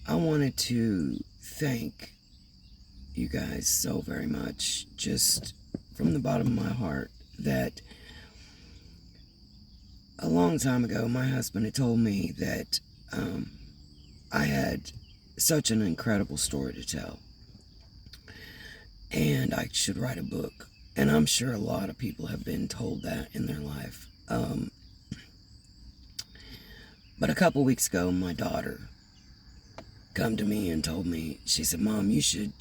I wanted to thank you guys so very much, just from the bottom of my heart, that a long time ago, my husband had told me that I had such an incredible story to tell, and I should write a book. And I'm sure a lot of people have been told that in their life. But a couple weeks ago, my daughter come to me and told me, she said, "Mom, you should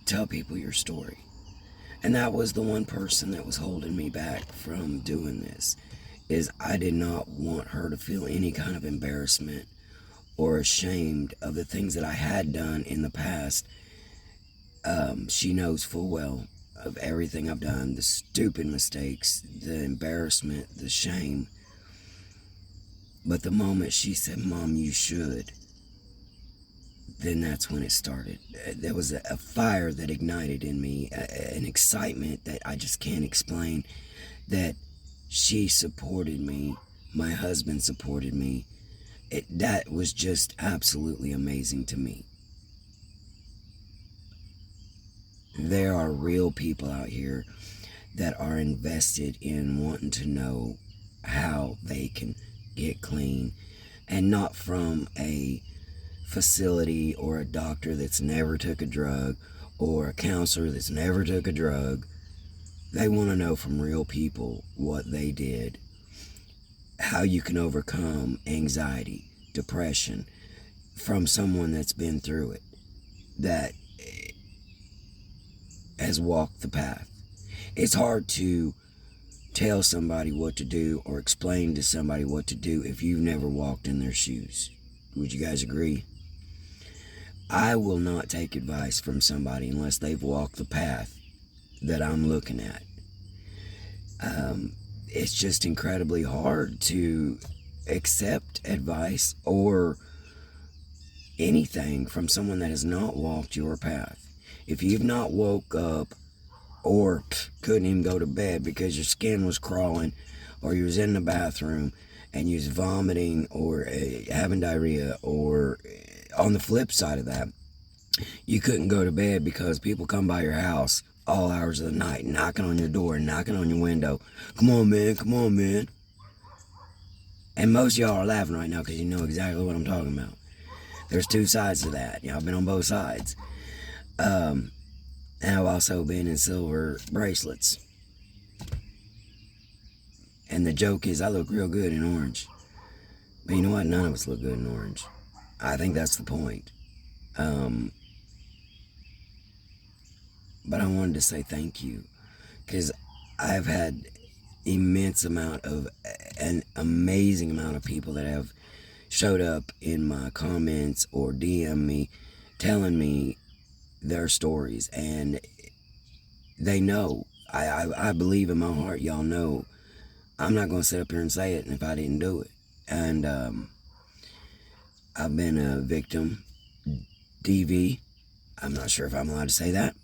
tell people your story." And that was the one person that was holding me back from doing this, is I did not want her to feel any kind of embarrassment or ashamed of the things that I had done in the past. She knows full well of everything I've done, the stupid mistakes, the embarrassment, the shame. But the moment she said, "Mom, you should," then that's when it started. There was a fire that ignited in me, an excitement that I just can't explain, that she supported me, my husband supported me. That was just absolutely amazing to me. There are real people out here that are invested in wanting to know how they can get clean, and not from a facility or a doctor that's never took a drug or a counselor that's never took a drug. They want to know from real people what they did, how you can overcome anxiety, depression, from someone that's been through it, that has walked the path. It's hard to tell somebody what to do or explain to somebody what to do if you've never walked in their shoes. Would you guys agree? I will not take advice from somebody unless they've walked the path that I'm looking at. It's just incredibly hard to accept advice or anything from someone that has not walked your path. If you've not woke up or couldn't even go to bed because your skin was crawling, or you was in the bathroom and you was vomiting or having diarrhea, or on the flip side of that, you couldn't go to bed because people come by your house all hours of the night, knocking on your door, knocking on your window. "Come on, man, come on, man." And most of y'all are laughing right now because you know exactly what I'm talking about. There's two sides to that. I've been on both sides. And I've also been in silver bracelets. And the joke is I look real good in orange. But you know what? None of us look good in orange. I think that's the point. But I wanted to say thank you, because I've had an amazing amount of people that have showed up in my comments or DM me telling me their stories, and they know. I believe in my heart, y'all know, I'm not going to sit up here and say it if I didn't do it. And I've been a victim, DV. I'm not sure if I'm allowed to say that.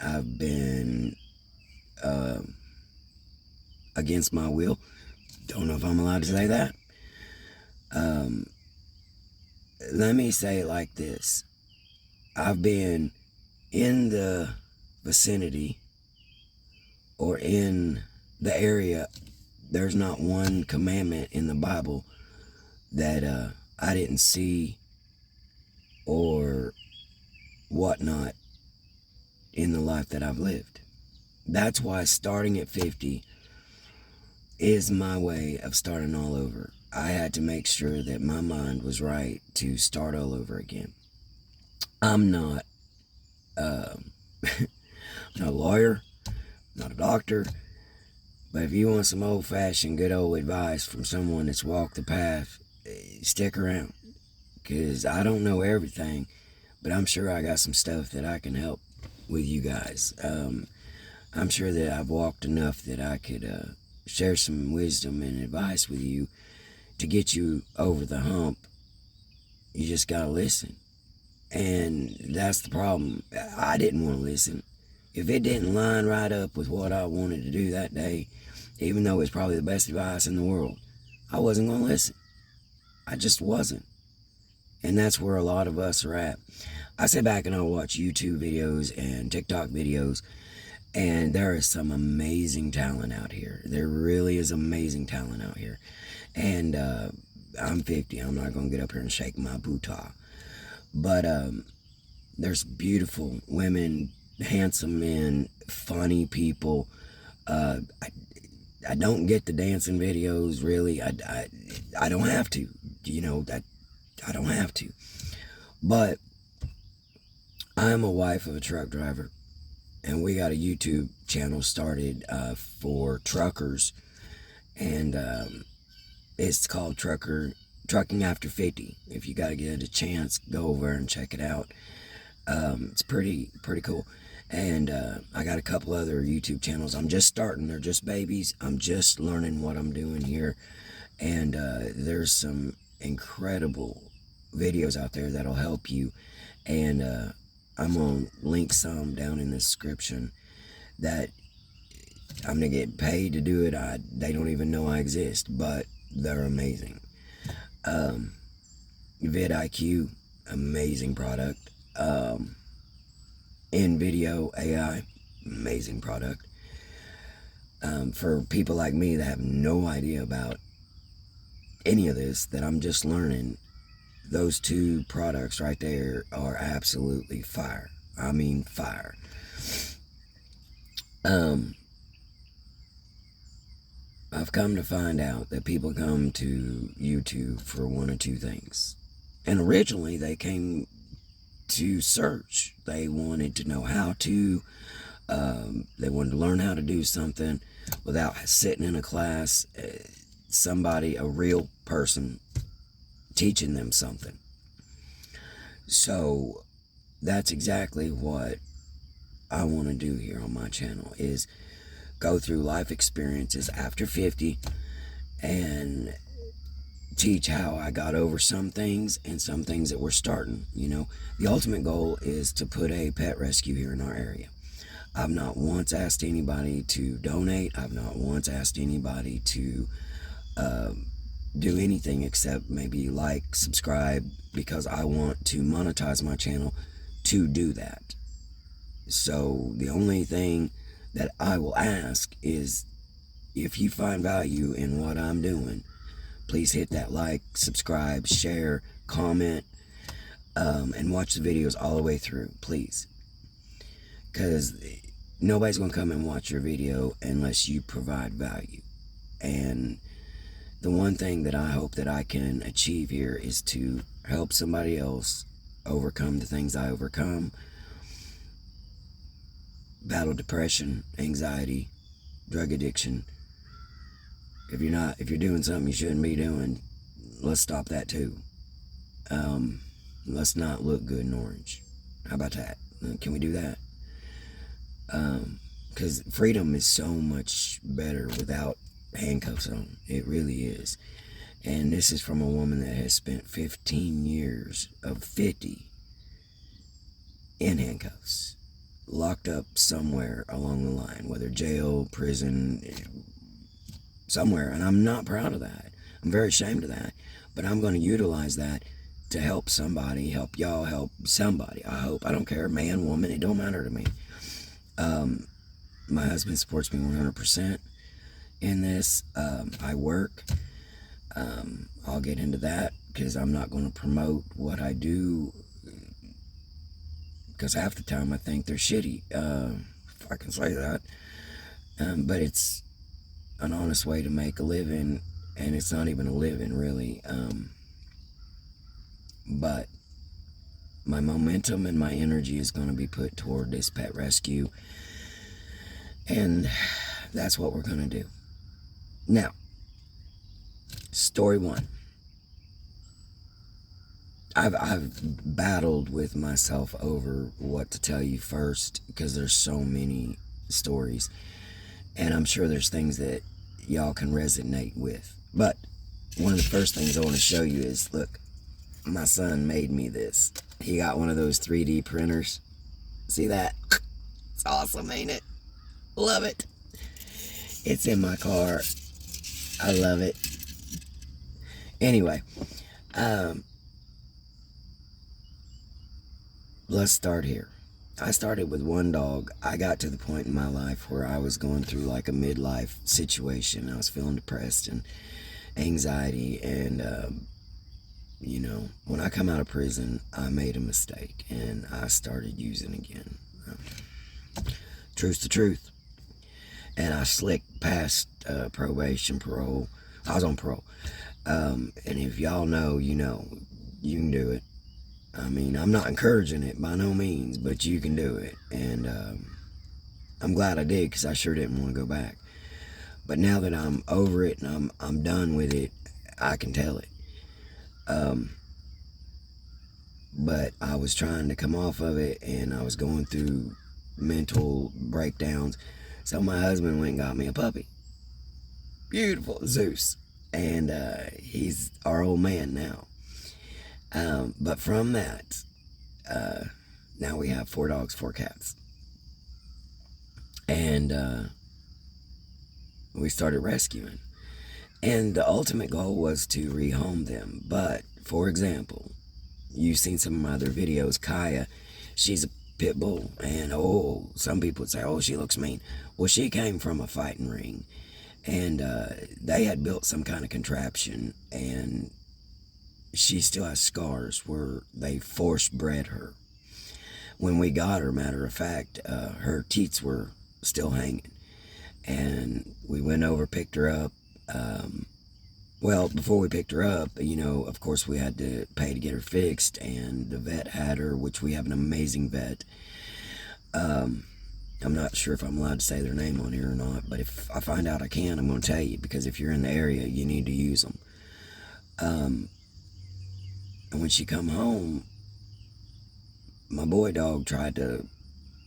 I've been against my will. Don't know if I'm allowed to say that. Let me say it like this. I've been in the vicinity or in the area. There's not one commandment in the Bible that I didn't see or whatnot in the life that I've lived. That's why starting at 50 is my way of starting all over. I had to make sure that my mind was right to start all over again. I'm not not a lawyer, not a doctor, but if you want some old-fashioned good old advice from someone that's walked the path, stick around, because I don't know everything, but I'm sure I got some stuff that I can help with you guys. I'm sure that I've walked enough that I could share some wisdom and advice with you to get you over the hump. You just gotta listen. And that's the problem. I didn't want to listen. If it didn't line right up with what I wanted to do that day, even though it's probably the best advice in the world, I wasn't going to listen. I just wasn't. And that's where a lot of us are at. I sit back and I'll watch YouTube videos and TikTok videos, and there is some amazing talent out here. There really is amazing talent out here. And I'm 50. I'm not going to get up here and shake my bootah. But there's beautiful women, handsome men, funny people. I don't get the dancing videos, really. I don't have to. You know, that I don't have to. But I'm a wife of a truck driver, and we got a YouTube channel started for truckers, and it's called Trucking After 50. If you got to get a chance, go over and check it out. It's pretty cool. And I got a couple other YouTube channels. I'm just starting. They're just babies. I'm just learning what I'm doing here. And there's some incredible videos out there that'll help you. And I'm going to link some down in the description that I'm going to get paid to do it. They don't even know I exist, but they're amazing. vidIQ, amazing product. InVideo AI, amazing product. For people like me that have no idea about any of this, that I'm just learning, those two products right there are absolutely fire. I mean fire. I've come to find out that people come to YouTube for one of two things. And originally they came to search. They wanted to know how to. They wanted to learn how to do something without sitting in a class, somebody, a real person, teaching them something. So that's exactly what I want to do here on my channel, is go through life experiences after 50 and teach how I got over some things and some things that we're starting. You know, the ultimate goal is to put a pet rescue here in our area. I've not once asked anybody to donate. I've not once asked anybody to do anything except maybe like, subscribe, because I want to monetize my channel to do that. So the only thing that I will ask is, if you find value in what I'm doing, please hit that like, subscribe, share, comment, and watch the videos all the way through, please. Because nobody's going to come and watch your video unless you provide value. And the one thing that I hope that I can achieve here is to help somebody else overcome the things I overcome. Battle depression, anxiety, drug addiction. If you're doing something you shouldn't be doing, let's stop that too. Let's not look good in orange. How about that? Can we do that? Because freedom is so much better without handcuffs on. It really is. And this is from a woman that has spent 15 years of 50 in handcuffs, locked up somewhere along the line, whether jail, prison, somewhere. And I'm not proud of that. I'm very ashamed of that. But I'm going to utilize that to help somebody, help y'all, help somebody. I hope. I don't care, man, woman, it don't matter to me. My husband supports me 100% in this. I work. I'll get into that because I'm not going to promote what I do, because half the time I think they're shitty, if I can say that. But it's an honest way to make a living, and it's not even a living, really. But my momentum and my energy is going to be put toward this pet rescue, and that's what we're going to do. Now, story one. I've battled with myself over what to tell you first, because there's so many stories, and I'm sure there's things that y'all can resonate with. But one of the first things I want to show you is, look, my son made me this. He got one of those 3D printers. See that? It's awesome, ain't it? Love it. It's in my car. I love it. Anyway, let's start here. I started with one dog. I got to the point in my life where I was going through like a midlife situation. I was feeling depressed and anxiety, and when I come out of prison, I made a mistake and I started using again. Truth's the truth. And I slicked past probation, parole. I was on parole. And if y'all know, you know, you can do it. I mean, I'm not encouraging it by no means, but you can do it. And I'm glad I did, because I sure didn't want to go back. But now that I'm over it and I'm done with it, I can tell it. But I was trying to come off of it, and I was going through mental breakdowns. So my husband went and got me a puppy. Beautiful, Zeus. And he's our old man now. But from that, now we have 4 dogs, 4 cats. And we started rescuing. And the ultimate goal was to rehome them. But, for example, you've seen some of my other videos. Kaya, she's a pit bull. And, some people would say, she looks mean. Well, she came from a fighting ring. And they had built some kind of contraption. And she still has scars where they force bred her. When we got her, matter of fact, her teats were still hanging. And we went over, picked her up. Well, before we picked her up, of course we had to pay to get her fixed, and the vet had her, which we have an amazing vet. I'm not sure if I'm allowed to say their name on here or not, but if I find out I can, I'm going to tell you, because if you're in the area, you need to use them. And when she come home, my boy dog tried to,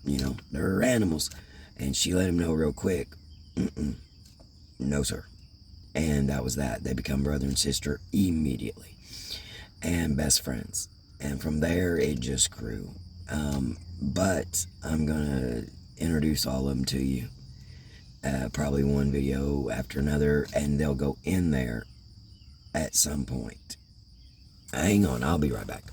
they're her animals, and she let him know real quick, no sir. And that was that. They become brother and sister immediately, and best friends. And from there, it just grew. But I'm gonna introduce all of them to you, probably one video after another, and they'll go in there at some point. Hang on, I'll be right back.